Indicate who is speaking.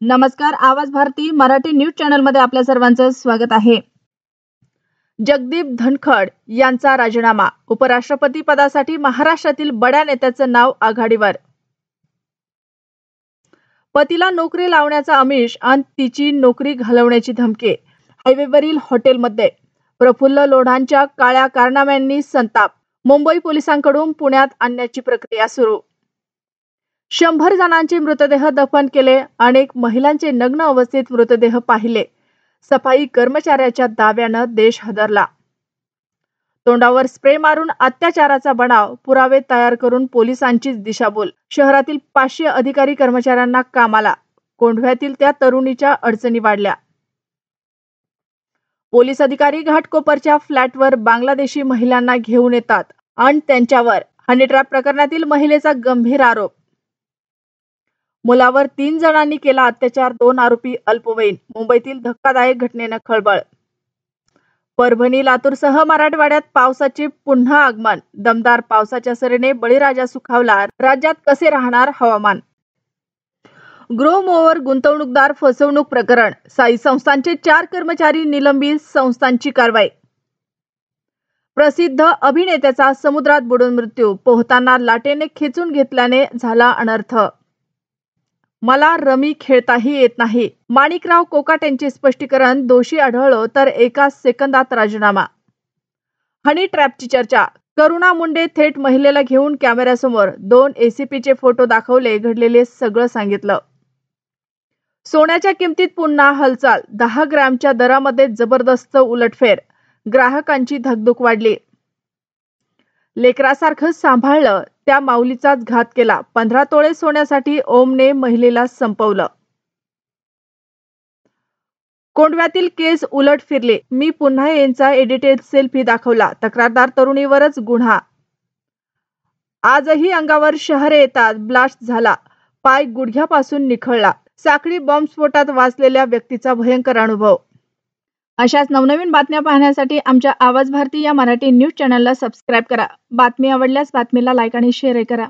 Speaker 1: नमस्कार. आवाज Bharti Marathi news channel मध्ये आपल्या सर्वांचं स्वागत आहे. जगदीप धनखड यांचा राजीनामा. उपराष्ट्रपती पदासाठी महाराष्ट्रातील बड्या नेत्याचं नाव आघाडीवर. पतीला नोकरी लावण्याचा आमिष आणि तिची नोकरी घालवण्याची धमकी. हायवेवरील हॉटेलमध्ये प्रफुल्ल लोढांच्या काळ्या कारनाम्यांनी संताप. मुंबई पोलिसांकडून पुण्यात आणण्याची प्रक्रिया सुरू. 100 जणांचे मृतदेह दफन केले. अनेक महिलांचे नग्न अवस्थेत मृतदेह पाहिले. सफाई कर्मचाऱ्याच्या दाव्यानं देश हादरला. तोंडावर स्प्रे मारून अत्याचाराचा बनाव. पुरावे तयार करून पोलिसांचीच दिशाभूल. शहरातील 500 अधिकारी कर्मचाऱ्यांना कामाला. कोंढव्यातील त्या तरुणीच्या अडचणी वाढल्या. पोलीस अधिकारी घाटकोपरच्या फ्लॅटवर बांगलादेशी महिलांना घेऊन येतात आणि त्यांच्यावर हनी ट्रॅप प्रकरणातील महिलेचा गंभीर आरोप. मुलावर 3 जणांनी केला अत्याचार. 2 आरोपी अल्पवयीन. मुंबईतील धक्कादायक घटनेनं खळबळ. परभणी लातूरसह मराठवाड्यात पावसाचे पुन्हा आगमन. दमदार पावसाच्या सरीने बळीराजा सुखावला. राज्यात कसे राहणार हवामान. ग्रो मोवर गुंतवणूकदार फसवणूक प्रकरण. साई संस्थांचे 4 कर्मचारी निलंबित. संस्थांची कारवाई. प्रसिद्ध अभिनेत्याचा समुद्रात बुडून मृत्यू. पोहताना लाटेने खेचून घेतल्याने झाला अनर्थ. मला रमी खेळताही येत नाही. माणिकराव कोकाट यांचे स्पष्टीकरण. दोषी आढळलो तर 1 सेकंदात राजीनामा. हनी ट्रॅपची चर्चा. करुणा मुंडे थेट महिलेला घेऊन कॅमेऱ्यासमोर. 2 एसीपीचे फोटो दाखवले. घडलेले सगळं सांगितलं. सोन्याच्या किमतीत पुन्हा हालचाल. 10 ग्रॅमच्या दरामध्ये जबरदस्त उलटफेर. ग्राहकांची धकधक वाढली. लेकरासारखं सांभाळलं त्या माऊलीचाच घात केला. 15 तोळे सोन्यासाठी ओमने महिलेला संपवलं. कोंढव्यातील केस उलट फिरले. मी पुन्हा यांचा एडिटेड सेल्फी दाखवला. तक्रारदार तरुणीवरच गुन्हा. आजही अंगावर शहरे येतात. ब्लास्ट झाला. पाय गुडघ्यापासून निखळला. साखळी बॉम्बस्फोटात वाचलेल्या व्यक्तीचा भयंकर अनुभव. अशाच नवनवीन बातम्या पाहण्यासाठी आमच्या आवाज भारती या मराठी न्यूज चॅनलला सबस्क्राईब करा. बातमी आवडल्यास बातमीला लाईक आणि शेअर करा.